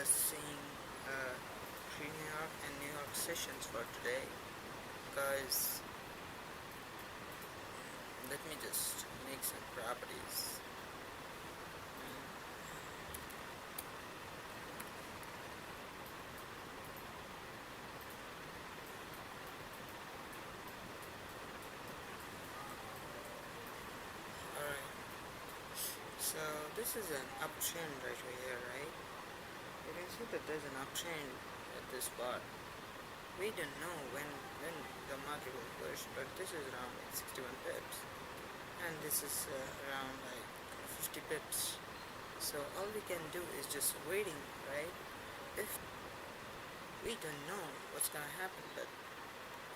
just seeing New York and New York sessions for today, guys. Let me just make some properties. Alright, so this is an uptrend right over here, right? You can see that there's an uptrend at this part. We don't know when the market will push, but this is around like 61 pips, and this is around like 50 pips. So all we can do is just waiting, right? If we don't know what's gonna happen, but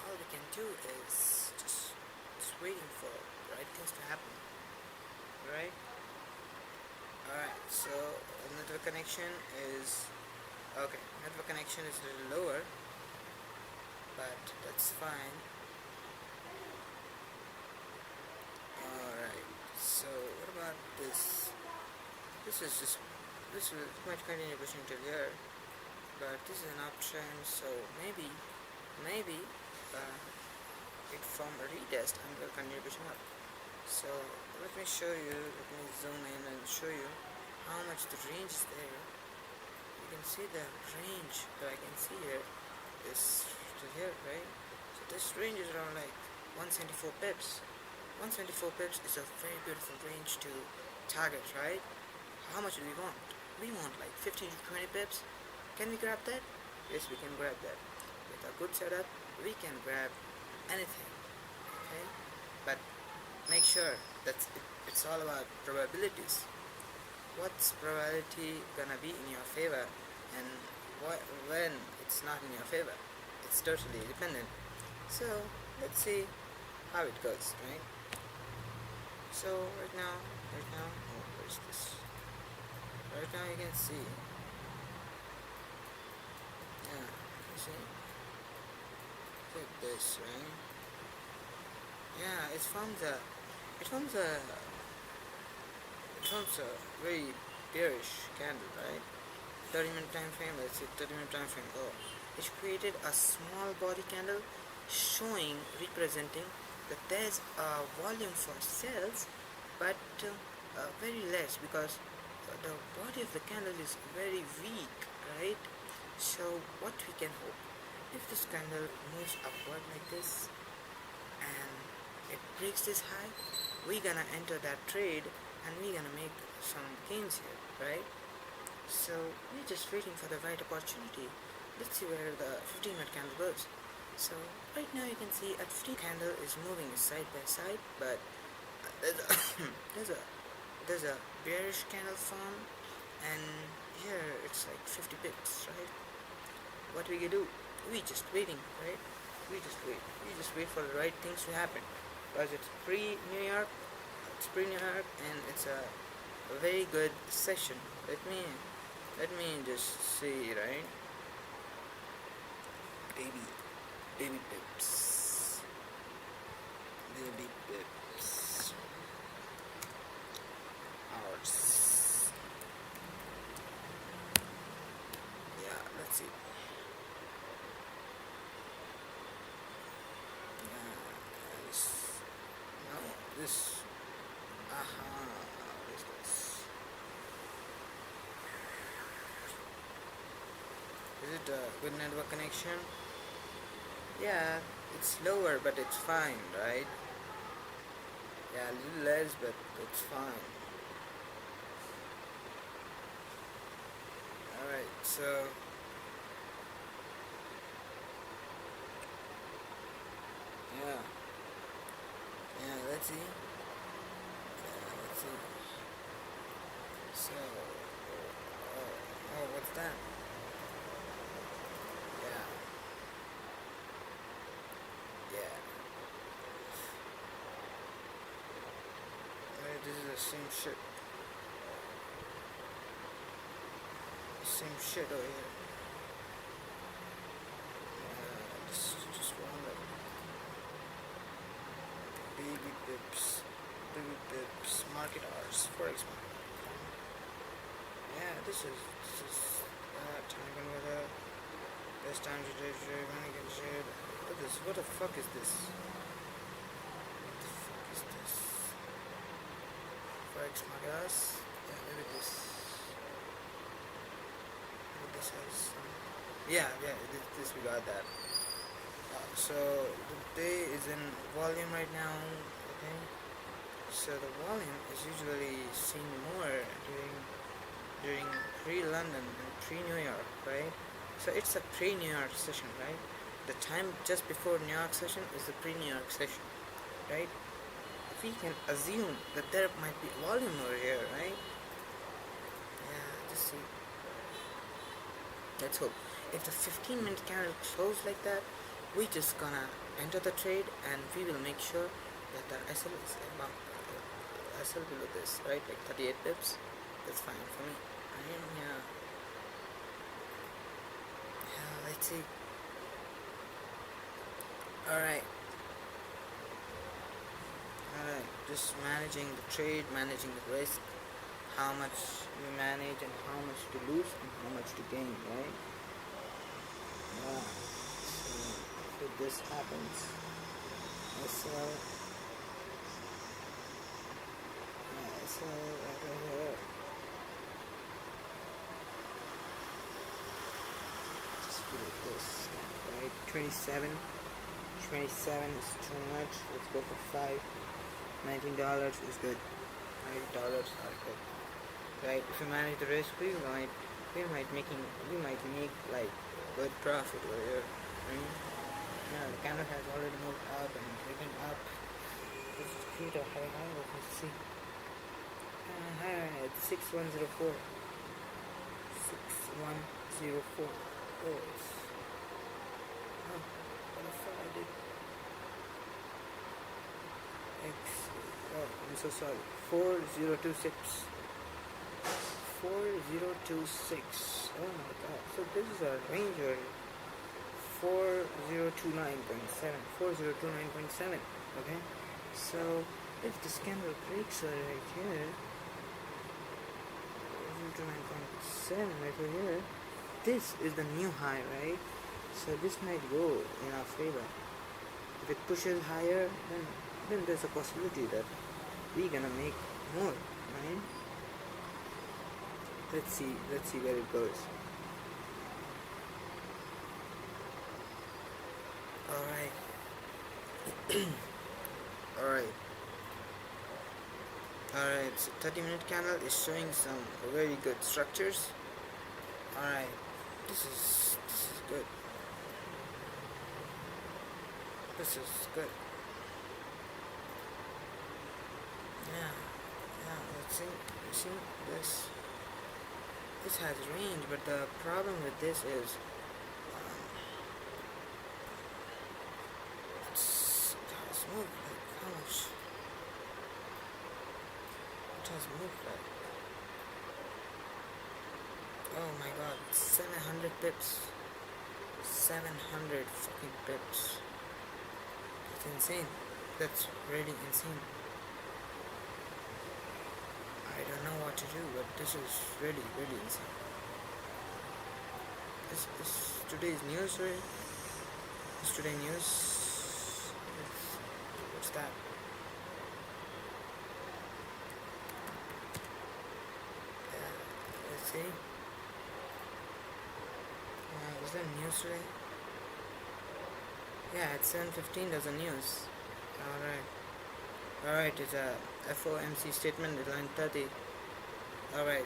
all we can do is just waiting for the right things to happen, right? Alright, so network connection is okay. Network connection is a little lower, but that's fine. Alright, so what about this? This might continue pushing till here, but this is an uptrend, so maybe it form a retest and will continue pushing up. So let me show you, let me zoom in and show you how much the range is there. You can see the range that I can see here is to here, right? So this range is around like 174 pips. 174 pips is a very beautiful range to target, right? How much do we want? We want like 15 to 20 pips. Can we grab that? Yes, we can grab that. With a good setup, we can grab anything, okay? But make sure that it's all about probabilities. What's probability gonna be in your favor, and when it's not in your favor? It's totally dependent. So let's see how it goes, right? So right now, oh, where's this? Right now you can see, yeah, you see, look at this, right? Yeah, it forms a very bearish candle, right? 30-minute time frame, let's say 30-minute time frame. Oh, it created a small body candle representing that there's a volume for sales, but very less, because the body of the candle is very weak, right? So what we can hope, if this candle moves upward like this and it breaks this high, we're gonna enter that trade and we're gonna make some gains here, right? So we're just waiting for the right opportunity. Let's see where the 15-minute candle goes. So right now you can see a 15 candle is moving side by side, but there's a bearish candle form, and here it's like 50 pips, right? What we can do? We just waiting, right? We just wait for the right things to happen, because it's pre-New York, and it's a very good session. Let me just see, right? Baby pips, hours. Yeah, let's see. Yeah, this. What is this? Is it a good network connection? Yeah, it's lower, but it's fine, right? Yeah, a little less, but it's fine. Alright, so let's see. So, what's that? Yeah. This is the same shit. Over here. Just one like baby pips, market hours, forex market. Yeah, this is time converter. Best time to do running and shit. What the fuck is this? What the fuck is this? Forex Magas. Yeah, maybe this. Maybe this has some. Yeah, this we got that. So the day is in volume right now. Okay. So the volume is usually seen more during pre-London and pre-New York, right? So it's a pre-New York session, right? The time just before New York session is the pre-New York session, right? We can assume that there might be volume over here, right? Yeah, just see. Let's hope. If the 15-minute candle closes like that, we just gonna enter the trade and we will make sure that the SL is above, SL below this, right? Like 38 pips. That's fine for me. Yeah. Let's see. Alright, just managing the trade, managing the risk, how much you manage and how much to lose and how much to gain, right? Yeah. So if this happens, SL right over here. Just do this, right? 27 is too much. Let's go for 5. $19 is good. $90 are good. Right? If you manage the risk, we might make like good profit over here. Right? Yeah, the candle has already moved up and driven up. Let's create a high. Let's see. High at 6104. 6104. Oh, what the fuck I did? I'm so sorry. 4026. 4026. Oh my god. So this is a range area. 4029.7. 4029.7. Okay. So if this candle breaks right here, 4029.7 right over here, this is the new high, right? So this might go in our favor. If it pushes higher, then there's a possibility that we're gonna make more, right? Let's see where it goes. Alright, so 30-minute candle is showing some very good structures. Alright, this is good. This is good. Yeah, let's see. You see this? This has range, but the problem with this is it has moved like how much? It has moved like, oh my god, 700 pips. 700 fucking pips. That's insane. That's really insane. I don't know what to do, but this is really, really insane. This is today's news, right? Is today news? What's that? Let's see. Is there news today? Yeah, at 7:15 there's a news. Alright, it's a FOMC statement at line 30. Alright.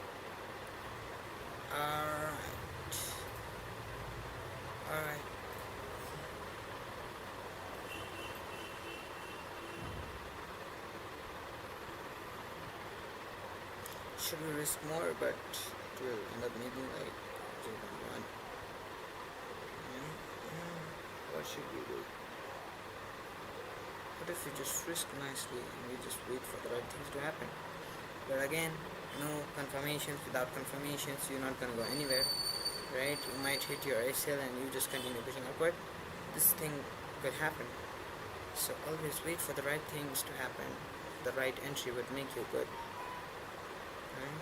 Should we risk more, but it will end up making like 0.1. What should we do? What if we just risk nicely and we just wait for the right things to happen? But again, no confirmations. Without confirmations, you're not gonna go anywhere, right? You might hit your ACL and you just continue pushing upward. This thing could happen. So always wait for the right things to happen. The right entry would make you good. Right?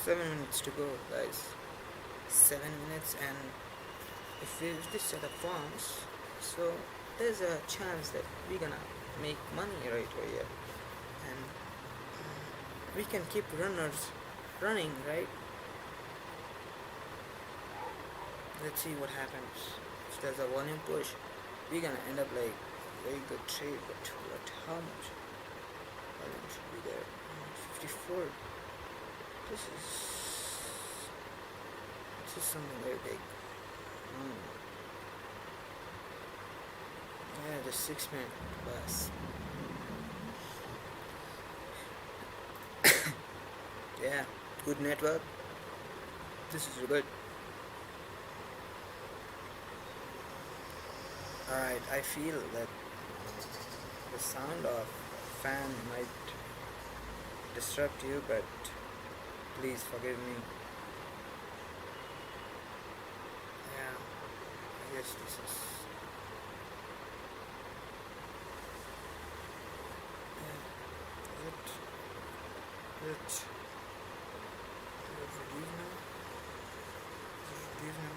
7 minutes to go, guys. 7 minutes, and if this setup forms, so there's a chance that we're gonna make money right over here, and we can keep runners running, right? Let's see what happens. If there's a volume push, we're gonna end up like very good trade, but what? How much volume should be there? 54. This is something very big. Yeah, the 6 minute bus. Yeah, good network. This is good. Alright, I feel that the sound of fan might disrupt you, but please forgive me. Yeah, I guess this is. Yeah, is it reduce now? Is it reduce now?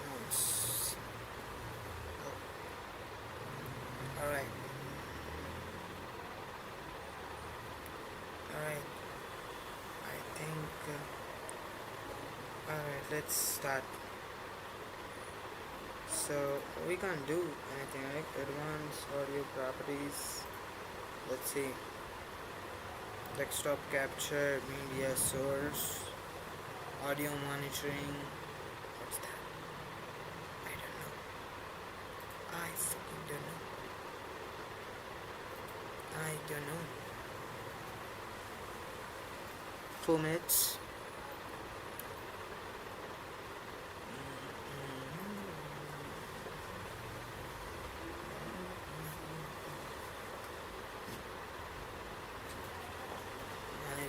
No, it's. Oh. Alright. Alright. I think. Alright, let's start. So we can't do anything, right? Advanced audio properties. Let's see. Desktop capture, media source, audio monitoring. What's that? I don't know. I fucking don't know. I don't know. 4 minutes.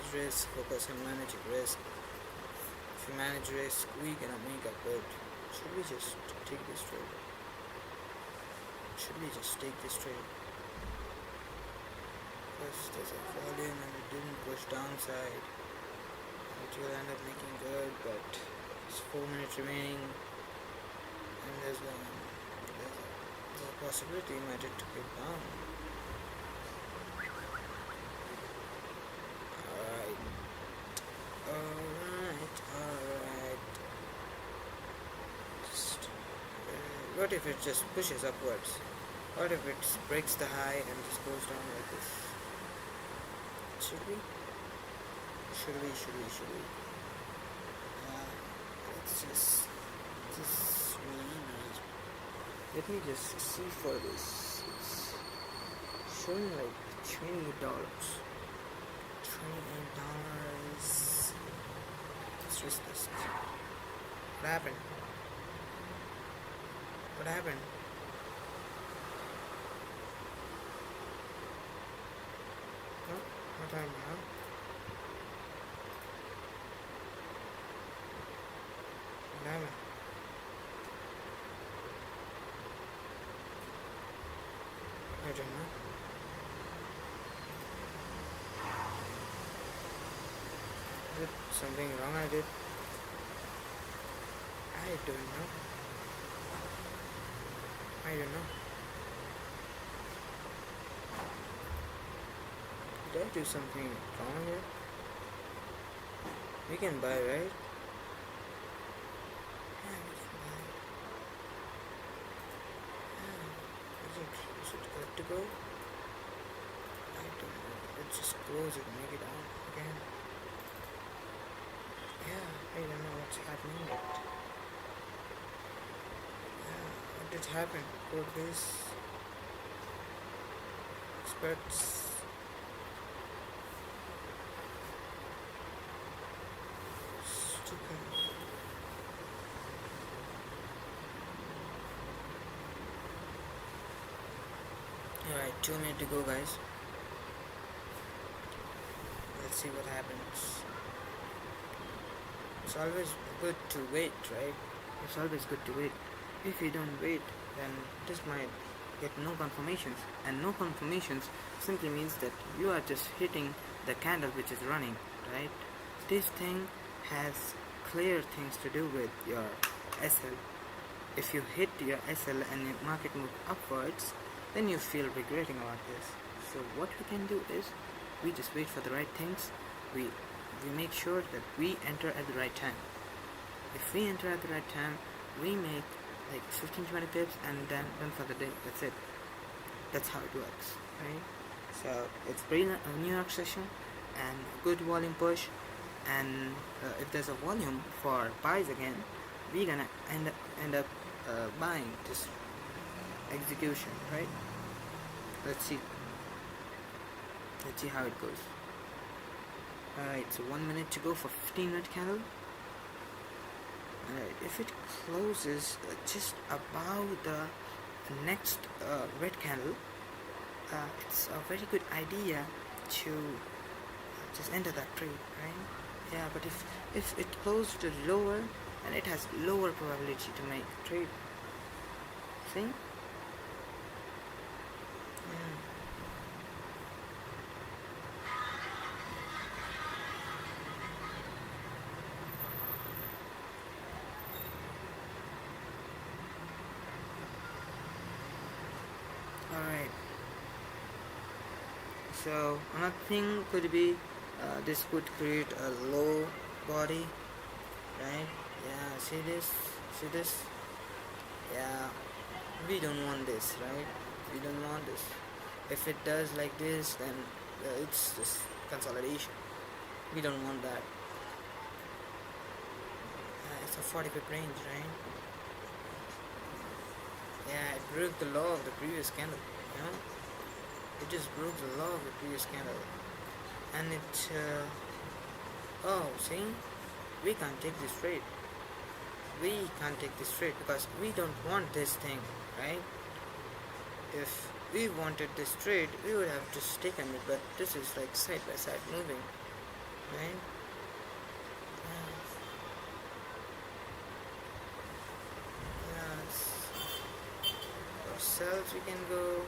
Risk, focus on managing risk. If you manage risk, we're gonna make a good. Should we just take this trade? Should we just take this trade? Because there's a volume and it didn't push downside. It will end up making good, but it's 4 minutes remaining, and there's a possibility it might get to get down. Alright. What if it just pushes upwards? What if it breaks the high and just goes down like this? Should we? Let's just let me just see for this. It's showing like $28. Let's risk this. What happened? What happened? No? What happened, huh? What happened? I don't know. Is it something wrong I did? I don't know. Did I do something wrong here? We can buy, right? Yeah, we can buy. Yeah. Is it good to go? I don't know. Let's just close it and make it on again. Yeah, I don't know what's happening yet. Yeah, what did happen? Code base. Experts. Stupid. Alright, 2 minutes to go, guys. Let's see what happens. It's always good to wait, right? It's always good to wait. If you don't wait, then this might get no confirmations, and no confirmations simply means that you are just hitting the candle which is running, right? This thing has clear things to do with your SL. If you hit your SL and your market move upwards, then you feel regretting about this. So what we can do is we just wait for the right things. We make sure that we enter at the right time. If we enter at the right time, we make like 15-20 pips and then done for the day. That's it. That's how it works, right? So it's a New York session and good volume push, and if there's a volume for buys again, we're gonna end up buying this execution, right? Let's see how it goes. Alright, so 1 minute to go for 15-minute candle. Alright, if it closes just above the next red candle, it's a very good idea to just enter that trade, right? Yeah, but if it closed lower, and it has lower probability to make a trade. See? Yeah. Alright. So another thing could be this could create a low body, right? Yeah, see this? See this? Yeah, we don't want this, right? We don't want this. If it does like this, then it's just consolidation. We don't want that. It's a 40 pip range, right? Yeah, it broke the law of the previous candle, you know? It just broke the law of the previous candle. And it, oh, see? We can't take this trade. We can't take this trade because we don't want this thing, right? If we wanted this trade, we would have just taken it, but this is like side by side moving, right? Yes. For sells we can go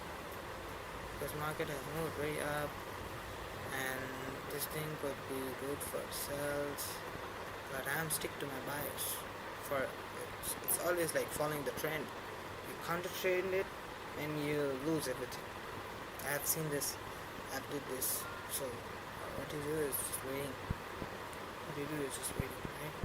because market has moved way up, and this thing could be good for sells, but I'm stick to my bias. For it's always like following the trend. You counter trade it and you lose everything. I've seen this. I've did this. So what you do is just waiting. What you do is just waiting, right?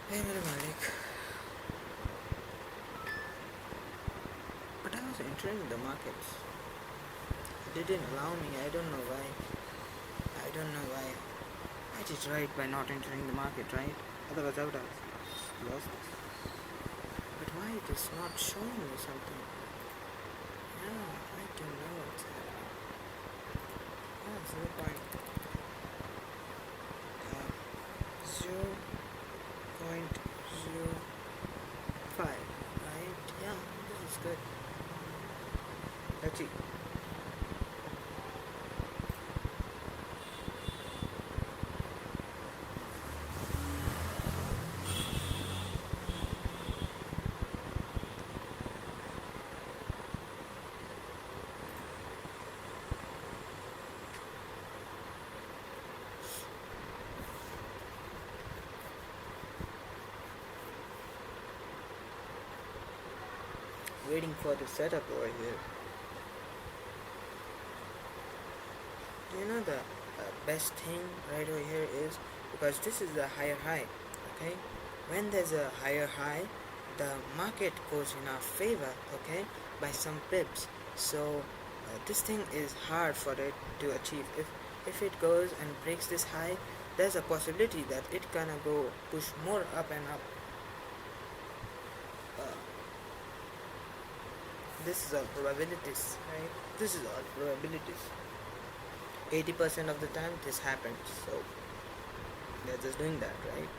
Hey, Malik. But I was entering the markets. They didn't allow me. I don't know why. I don't know why. I did right by not entering the market, right? Otherwise I would have lost this. But why it is not showing me something? Yeah, I don't know what's happening. Yeah, 0.05, right? Yeah, this is good. Let's see. Waiting for the setup over here. You know the best thing right over here is because this is a higher high, okay? When there's a higher high, the market goes in our favor, okay, by some pips. So this thing is hard for it to achieve. If it goes and breaks this high, there's a possibility that it gonna go push more up and up. This is all probabilities, right? This is all probabilities. 80% of the time this happens, so they're just doing that, right?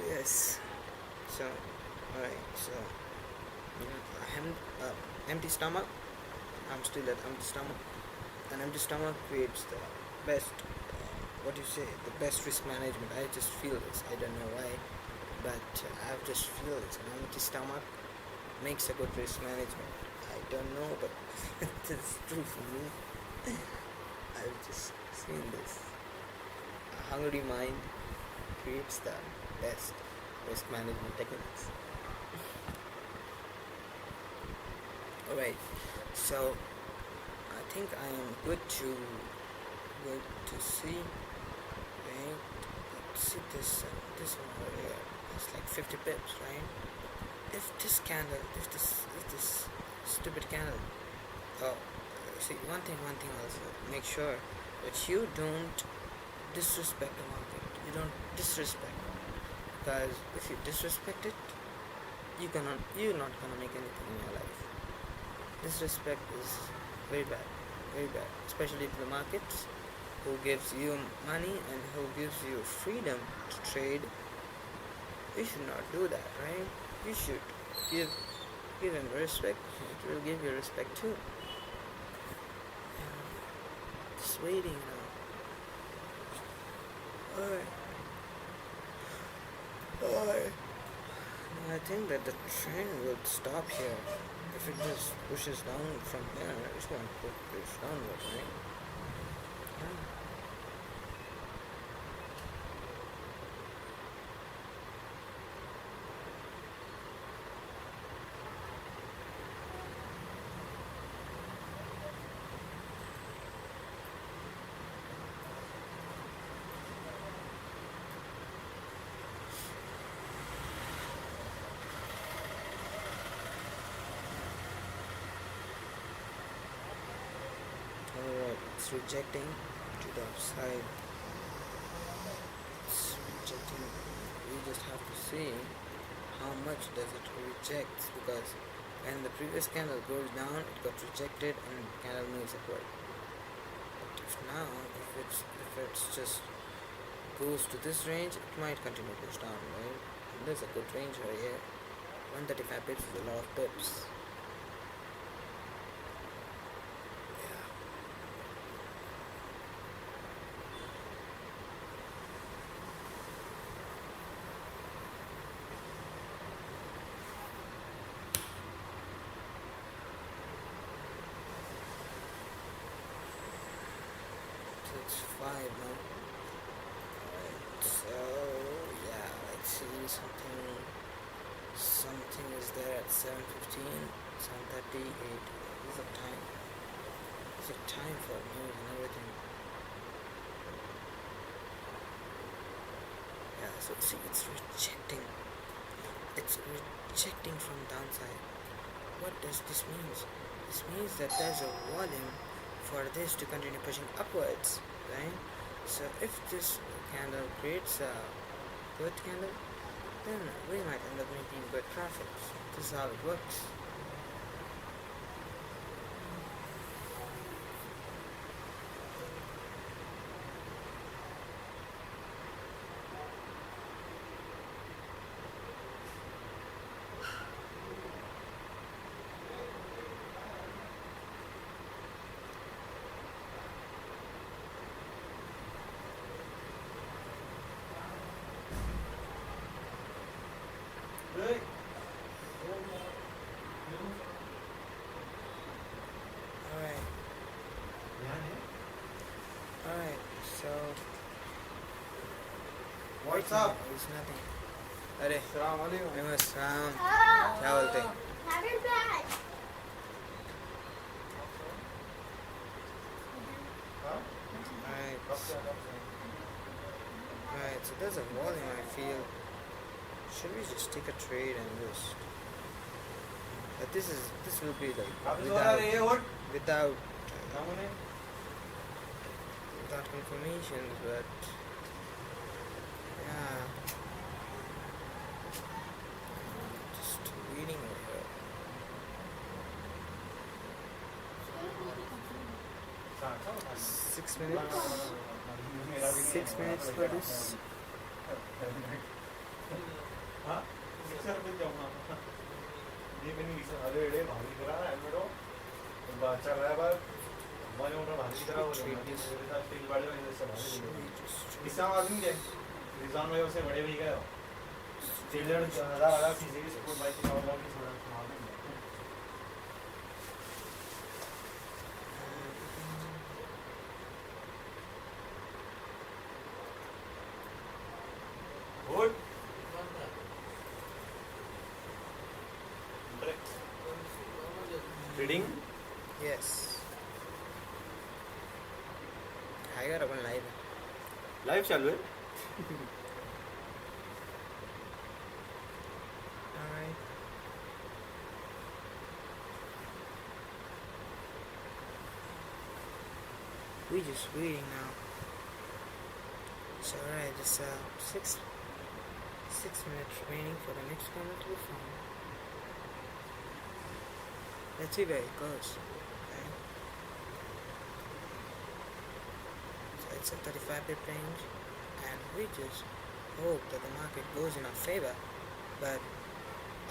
Yes. So, alright, so empty stomach. I'm still at empty stomach. An empty stomach creates the best, what do you say, the best risk management. I just feel this. I don't know why, but I just feel this. An empty stomach makes a good risk management. I don't know, but it's true for me. I've just seen this. A hungry mind creates the best risk management techniques. Alright, so I think I am good to see. Right, let's see this one over here. It's like 50 pips, right? If this stupid candle. Oh, see, one thing also. Make sure that you don't disrespect the market. You don't disrespect, because if you disrespect it, you're not gonna make anything in your life. Disrespect is very bad, very bad, especially to the markets, who gives you money and who gives you freedom to trade. You should not do that, right? You should give him respect. It will give you respect too. Just waiting now. Alright. Alright. I think that the trend will stop here. If it just pushes down from here, it's going to push downward, right? Yeah. Alright, it's rejecting to the upside. It's rejecting. We just have to see how much does it reject, because when the previous candle goes down, it got rejected and the candle moves upward. But if now, if it's just goes to this range, it might continue to push down, right? And there's a good range right here. 135 pips is a lot of pips. It's 5 now. Alright, so yeah, let's see something is there at 7:15, 7:38. Is a time. It's a time for news and everything. Yeah, so see, it's rejecting. It's rejecting from downside. What does this mean? This means that there's a volume for this to continue pushing upwards, right? So if this candle creates a good candle, then we might end up making good profits. This is how it works. Alright. Alright, so What's up? it's nothing. अरे Assalamu alaikum. नमस्कार, क्या बोलते हैं? Huh? Alright, Kab se, kab se? alright, so there's a volume I feel. Should we just take a trade and just, but this will be like Kab se ho raha hai ye what? without Namune? without confirmations, but yeah, just reading over here. 6 minutes. 6 minutes for this. हाँ sir भी जाऊँगा ये मैंने इसे अरे अरे भारी करा है मेरे को बात चल रहा है बार मैंने उन्हें भारी करा हो जाएगा मेरे साथ स्टील बाड़ी में जैसे भारी किसान आदमी के रिजान में उसे बड़े भी गए स्टीलर ज़्यादा चीज़ें भी स्कूल बाइक की और भी थोड़ा मालूम है Good. Reading? Yes. आएगा अपन लाइव लाइव चालू है Alright. We just waiting now. So alright, it's 6 minutes remaining for the next camera to be found. Let's see where it goes. Okay. So it's a 35 pip range, and we just hope that the market goes in our favor. But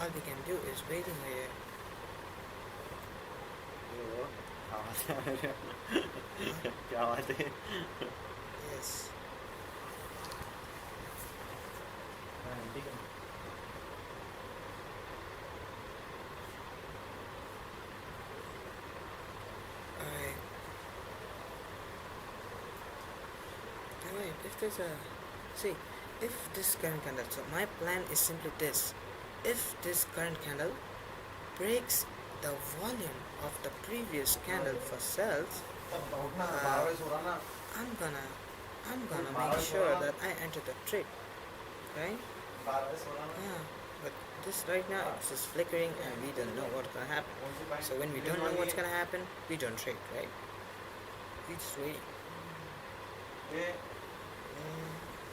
all we can do is waiting here. क्या बात है Yes. ठीक है Alright. Alright, if there's a... See, if this current candle... So my plan is simply this. If this current candle breaks the volume of the previous candle for sales, I'm gonna make sure that I enter the trade. Right? Yeah. But this right now it's just flickering and we don't know what's gonna happen. So when we don't know what's gonna happen, we don't trade, right? We just wait.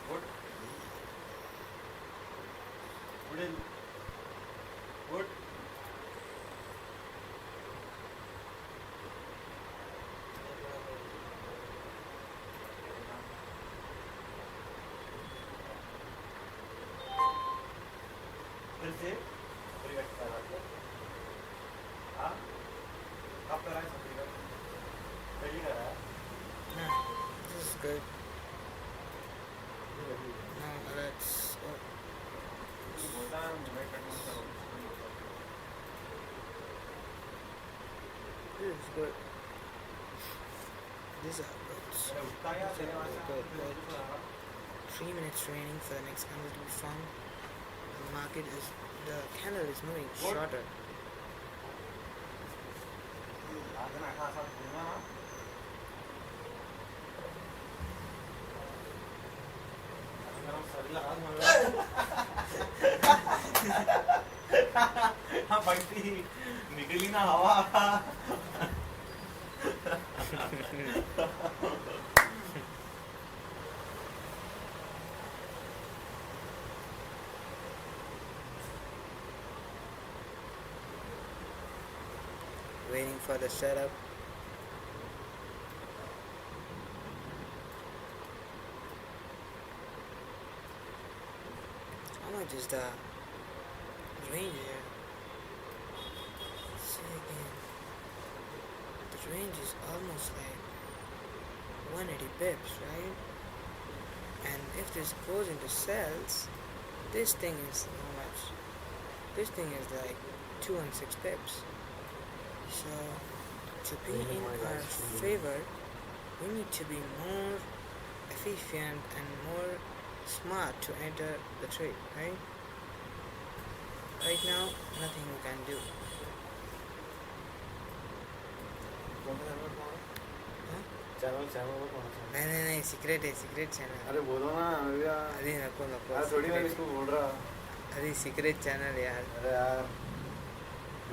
Good. Good. से परिवर्तित कर रहा है हाँ कब कर रहा है सब पहली कर रहा है Yeah, this is good. Now let's... Oh, बोलता है मैं करना चाहूँ this is good. This is good. उठता है Good, good. 3 minutes remaining for the next candle to be found. The market is... The candle is moving shorter. हाँ बंटी निकली ना हवा Waiting for the setup. How much is the range here? Let's see again. The range is almost like 180 pips, right? And if this goes into cells, this thing is how much? This thing is like 216 pips. So to be in our favor, we need to be more efficient and more smart to enter the trade, right? Right now, nothing we can do. Huh? Channel channel पर कौन सा नहीं secret channel. अरे बोलो ना अरे नको यार थोड़ी मैं इसको बोल रहा अरे सीक्रेट चैनल यार. अरे यार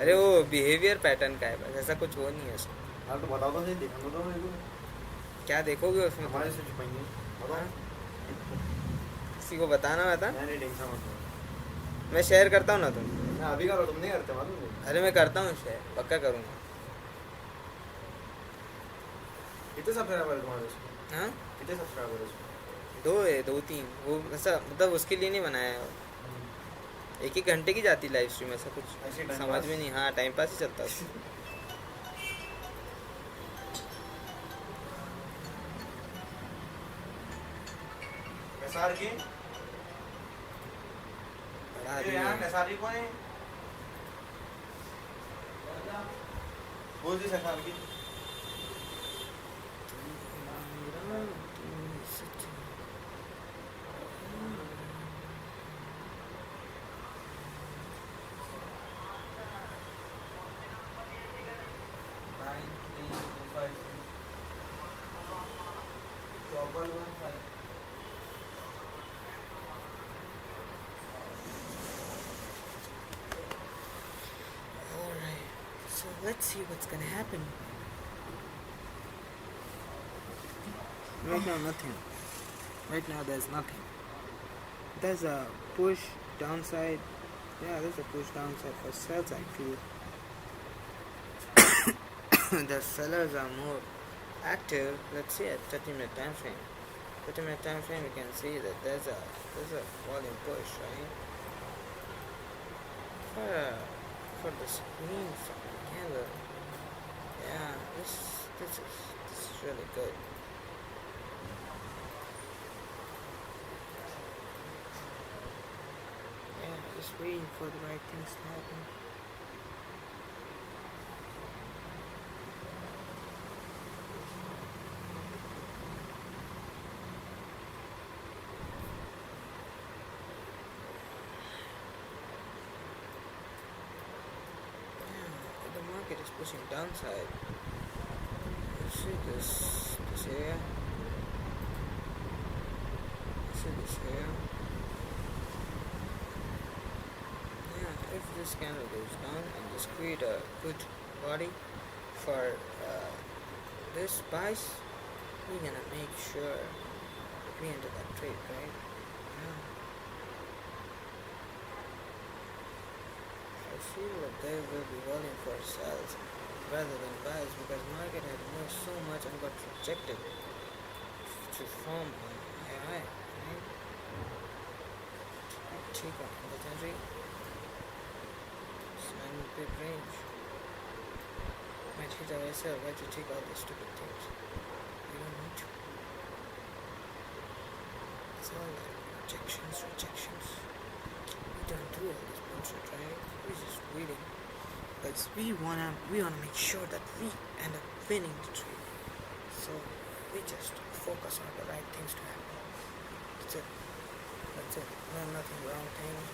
अरे वो बिहेवियर पैटर्न का है बस, ऐसा कुछ वो नहीं है उसमें. हाँ तो बताओ तो सही देखा तो मेरे को क्या देखोगे उसमें? हमारे से छुपाएंगे बताओ किसी को बताना बता. नहीं टेंशन मत मैं शेयर करता हूँ ना तुम. मैं अभी करो तुम नहीं करते मालूम है अरे मैं करता हूँ शेयर, पक्का करूँगा. कितने सब्सक्राइबर है तुम्हारे उसमें? हाँ, कितने सब्सक्राइबर है उसमें? 2 है, 2-3 वो ऐसा मतलब उसके लिए नहीं बनाया है। एक एक घंटे की जाती लाइव स्ट्रीम, ऐसा कुछ ऐसे time समझ pass? में नहीं। हाँ, टाइम पास ही चलता है। एसआर की बड़ा ये आदमी यार है। एसआर कौन है? बोल दी एसआर की Alright, so let's see what's gonna happen. Right now, nothing. Right now, there's nothing. There's a push downside. Yeah, there's a push downside for sales actually. The sellers are more active. Let's see at 30-minute time frame. 30-minute time frame, you can see that there's a volume push, right? For the screen candle, yeah, this is really good. Yeah, just waiting for the right things to happen. Yeah, the market is pushing downside. You see this area? You see this area? Yeah, if this candle goes down and just create a good body for this buys, we're gonna make sure that we enter that trade, right? Yeah. I feel that there will be volume for sales rather than buys because market had moved so much and got rejected to form on AI, right? Take on the country. Smile big range. Might hit our SL, why to take all these stupid things? We don't need to. It's all like rejections. We don't do all this bullshit, right? We're just waiting. Because we wanna make sure that we end up winning the trade. So we just focus on the right things to happen. That's it. No, nothing wrong things,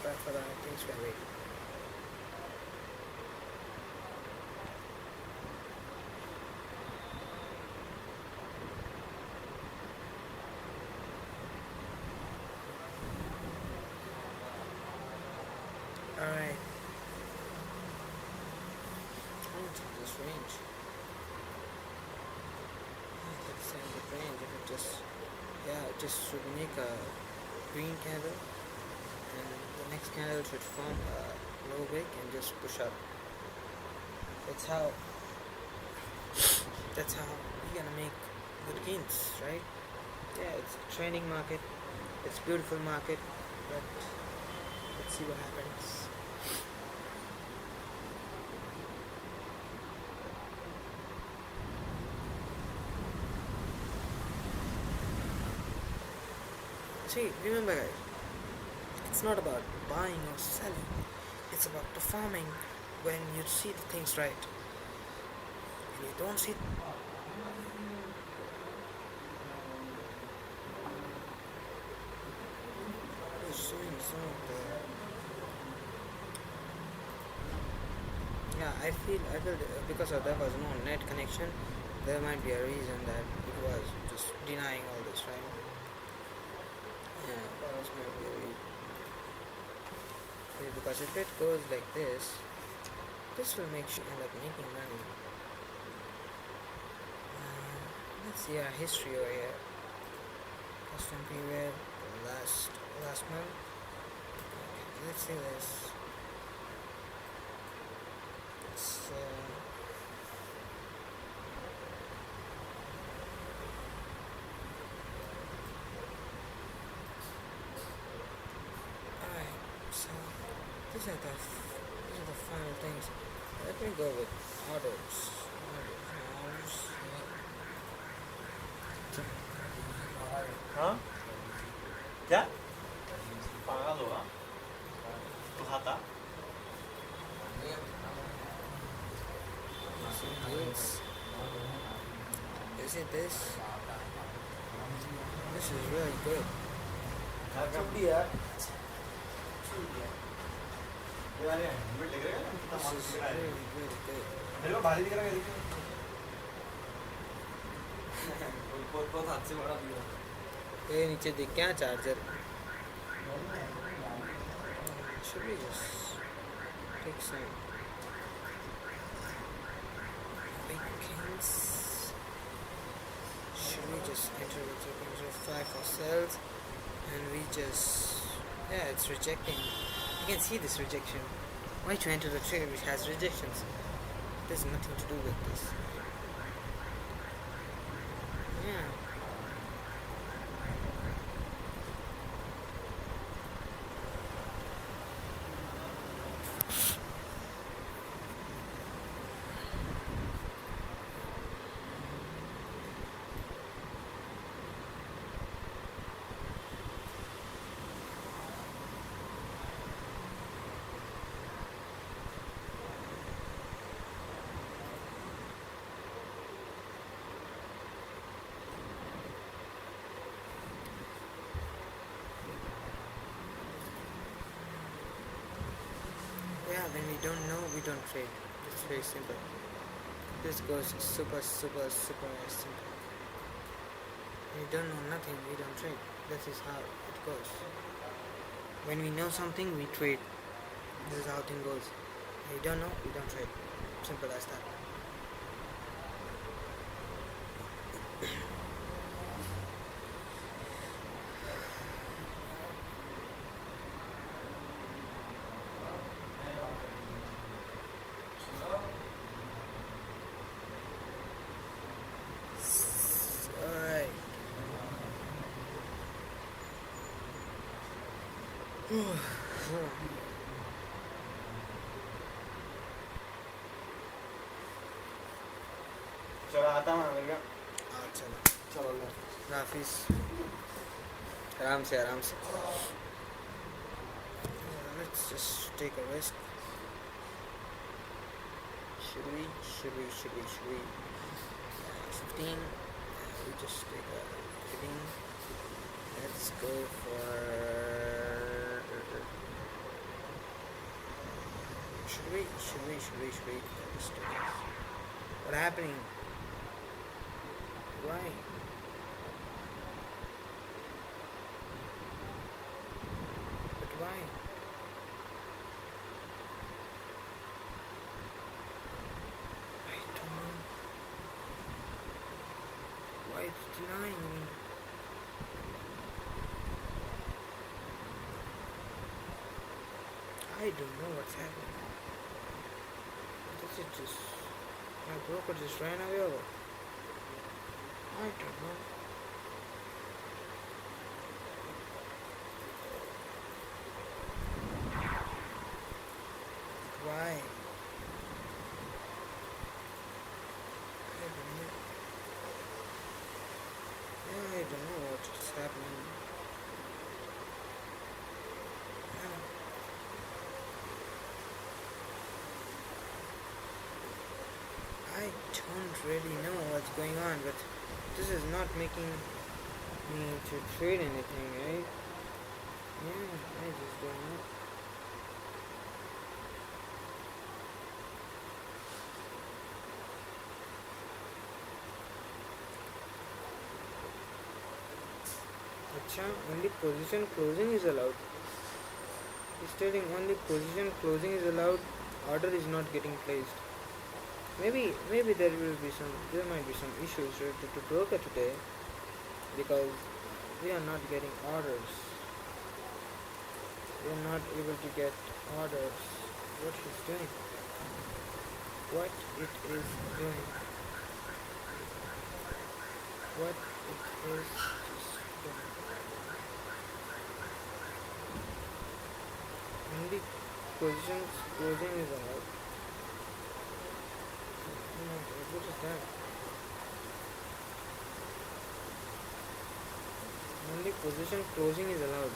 but for the right things we're waiting. Alright. I'm gonna take this range. Let's send the range. If it just should make a green candle, and the next candle should form a low wick and just push up. That's how we're gonna make good gains, right? Yeah, it's a training market. It's a beautiful market, but let's see what happens. See, remember guys, it's not about buying or selling. It's about performing when you see the things right. When you don't see showing some of the yeah, I feel because of there was no net connection, there might be a reason that it was just denying all this, right? Yeah, that was might be a reason. Yeah, because if it goes like this will make you end up making money. Let's see our history over here. Custom period, last month. Okay, let's see this. So These are the final things. Let me go with orders. Orders. हाँ क्या पागल होगा तू खाता You see this? This is really good. छुट्टी यार ये वाले हेलमेट दिख रहा है कितना This मस्त is दिख रहा है really, really good. मेरे को भारी दिख रहा है देखिए बहुत हाथ से बड़ा दिया ये नीचे दिख क्या charger should we just take some beacons? Should we just enter the 0.05 for cells and we just it's rejecting. You can see this rejection. Why to enter the trigger which has rejections? There's nothing to do with this. Yeah. Yeah, when we don't know, we don't trade. It's very simple. This goes super simple. When we don't know nothing, we don't trade. This is how it goes. When we know something, we trade. This is how thing goes. When we don't know, we don't trade. Simple as that. Alright. चलो आता हूँ मैं क्या चलो चलो ले हाफिज आराम से let's just take a risk. Should we 15 we just take a 15. Let's go for should we Let's do this. What happening? Why? But why? I don't know. Why it's denying me? I don't know what's happening. This is just my broker just ran away over. I don't know. Why? I don't know. Yeah, I don't know what is happening. Yeah. I don't really know what's going on, but this is not making me to trade anything, right? Yeah, I just don't know. Acha, only position closing is allowed. It's stating only position closing is allowed, order is not getting placed. Maybe there might be some issues related to broker today because we are not getting orders. We are not able to get orders. What it's doing? What it is doing? What it is just doing? Only positions closing is allowed. No, what is that? Only position closing is allowed.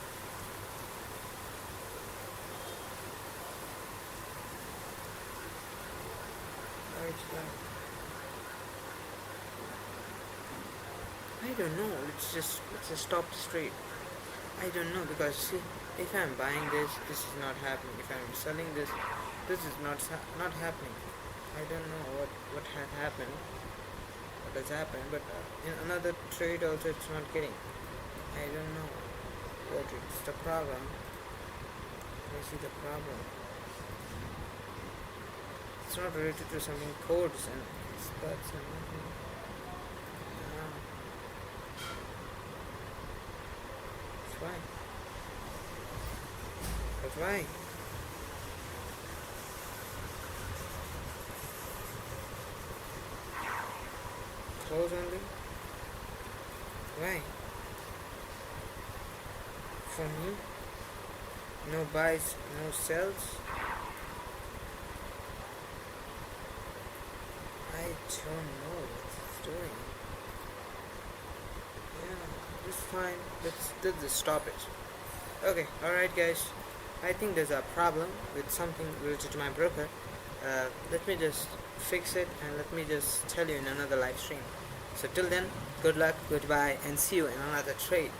Right slide. I don't know. Let's just stop straight. I don't know because see, if I'm buying this, this is not happening. If I'm selling this, this is not happening. I don't know what had happened, what has happened, but in another trade also it's not getting. I don't know what it's the problem. I see the problem. It's not related to something codes and spots and nothing. Yeah. That's why. That's why. Close only. Why? For me? No buys, no sells. I don't know what it's doing. Yeah, it's fine. Let's just stop it. Okay, alright guys. I think there's a problem with something related to my broker. Let me just fix it and let me just tell you in another live stream. So till then, good luck, goodbye, and see you in another trade.